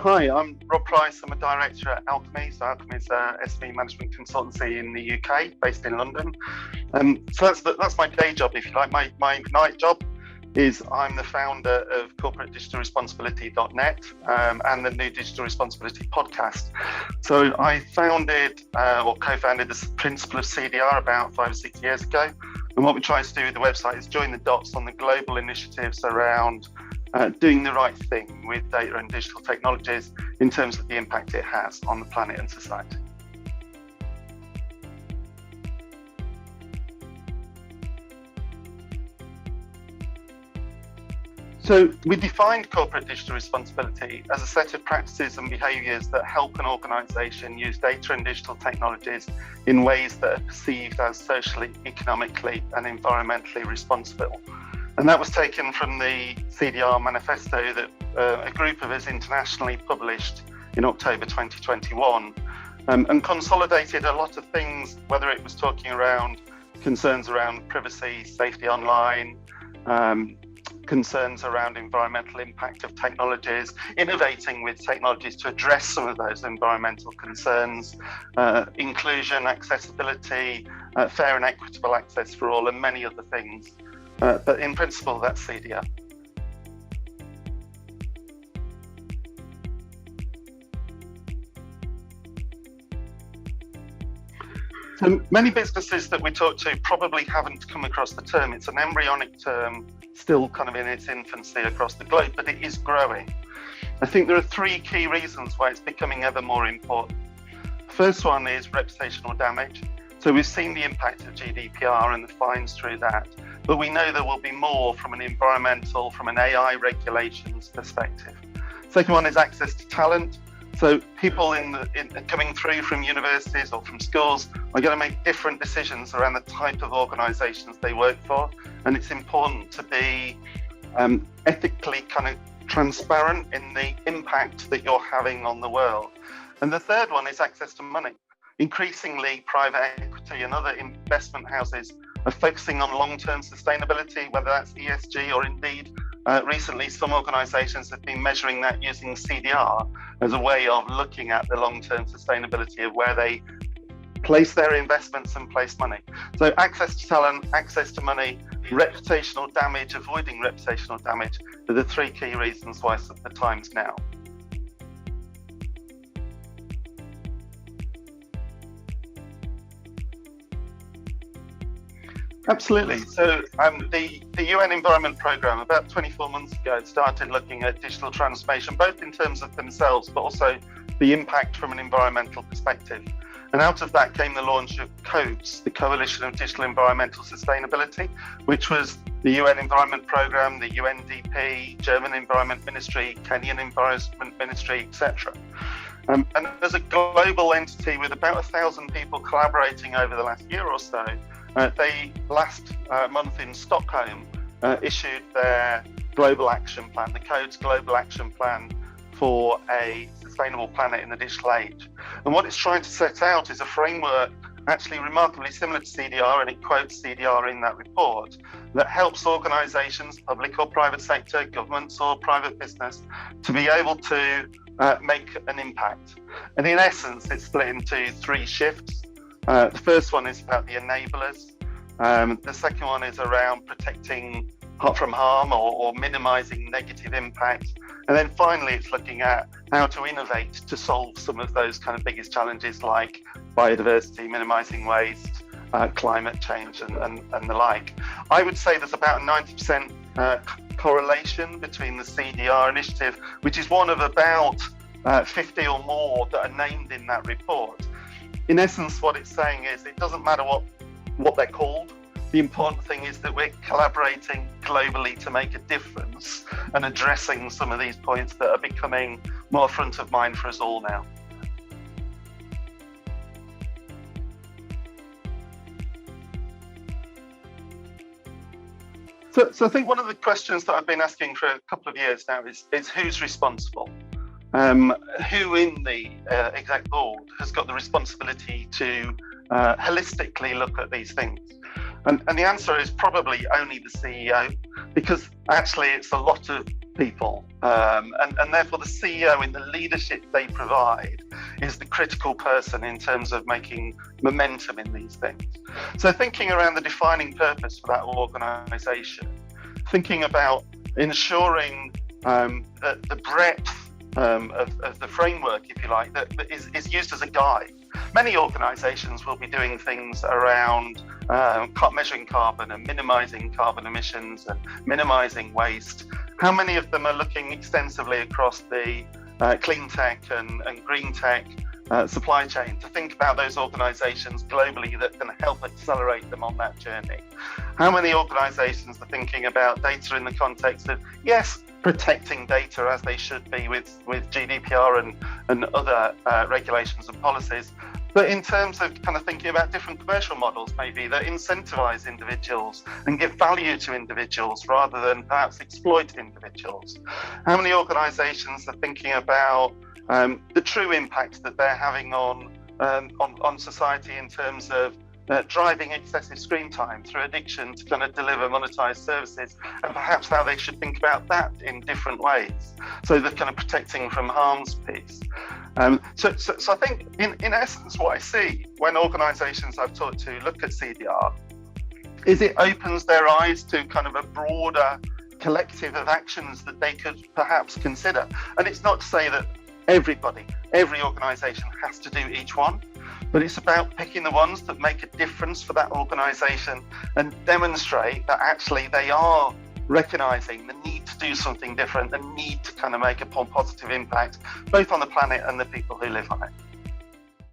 Hi, I'm Rob Price. I'm a director at Alchemmy. So Alchemmy is a SME management consultancy in the UK, based in London. So that's my day job, if you like. My night job is I'm the founder of corporatedigitalresponsibility.net and the New Digital Responsibility podcast. So I founded or co-founded the principle of CDR about 5 or 6 years ago. And what we try to do with the website is join the dots on the global initiatives around doing the right thing with data and digital technologies in terms of the impact it has on the planet and society. So we defined corporate digital responsibility as a set of practices and behaviours that help an organisation use data and digital technologies in ways that are perceived as socially, economically and environmentally responsible. And that was taken from the CDR manifesto that a group of us internationally published in October 2021 and consolidated a lot of things, whether it was talking around concerns around privacy, safety online, concerns around environmental impact of technologies, innovating with technologies to address some of those environmental concerns, inclusion, accessibility, fair and equitable access for all, and many other things. But in principle, that's CDR. So many businesses that we talk to probably haven't come across the term. It's an embryonic term, still kind of in its infancy across the globe, but it is growing. I think there are three key reasons why it's becoming ever more important. The first one is reputational damage. So we've seen the impact of GDPR and the fines through that, but we know there will be more from an environmental, from an AI regulations perspective. Second one is access to talent. So people coming through from universities or from schools are going to make different decisions around the type of organisations they work for, and it's important to be ethically kind of transparent in the impact that you're having on the world. And the third one is access to money. Increasingly, private equity and other investment houses are focusing on long-term sustainability, whether that's ESG or indeed recently some organisations have been measuring that using CDR as a way of looking at the long-term sustainability of where they place their investments and place money. So access to talent, access to money, reputational damage, avoiding reputational damage are the three key reasons why the time's now. Absolutely. So the UN Environment Programme about 24 months ago started looking at digital transformation, both in terms of themselves, but also the impact from an environmental perspective. And out of that came the launch of CODES, the Coalition of Digital Environmental Sustainability, which was the UN Environment Programme, the UNDP, German Environment Ministry, Kenyan Environment Ministry, etc. And as a global entity with about 1,000 people collaborating over the last year or so, they last month in Stockholm issued their global action plan, the CODES Global Action Plan for a Sustainable Planet in the Digital Age. And what it's trying to set out is a framework actually remarkably similar to CDR, and it quotes CDR in that report, that helps organisations, public or private sector, governments or private business, to be able to make an impact. And in essence, it's split into three shifts. The first one is about the enablers. The second one is around protecting from harm or minimising negative impact. And then finally, it's looking at how to innovate to solve some of those kind of biggest challenges like biodiversity, minimising waste, climate change and the like. I would say there's about a 90% correlation between the CDR initiative, which is one of about 50 or more that are named in that report. In essence, what it's saying is it doesn't matter what they're called. The important thing is that we're collaborating globally to make a difference and addressing some of these points that are becoming more front of mind for us all now. So I think one of the questions that I've been asking for a couple of years now is who's responsible? Who in the exec board has got the responsibility to holistically look at these things? And the answer is probably only the CEO, because actually it's a lot of people, and therefore the CEO in the leadership they provide is the critical person in terms of making momentum in these things. So thinking around the defining purpose for that organisation, thinking about ensuring that the breadth of the framework, if you like, that is used as a guide. Many organisations will be doing things around measuring carbon and minimising carbon emissions and minimising waste. How many of them are looking extensively across the clean tech and green tech supply chain to think about those organisations globally that can help accelerate them on that journey? How many organisations are thinking about data in the context of, yes, protecting data as they should be with GDPR and other regulations and policies, but in terms of kind of thinking about different commercial models maybe that incentivize individuals and give value to individuals rather than perhaps exploit individuals? How many organisations are thinking about the true impact that they're having on society in terms of driving excessive screen time through addiction to kind of deliver monetized services, and perhaps how they should think about that in different ways, so the kind of protecting from harms piece. So I think in essence what I see when organisations I've talked to look at CDR is it opens their eyes to kind of a broader collective of actions that they could perhaps consider. And it's not to say that every organisation has to do each one, but it's about picking the ones that make a difference for that organisation and demonstrate that actually they are recognising the need to do something different, the need to kind of make a positive impact, both on the planet and the people who live on it.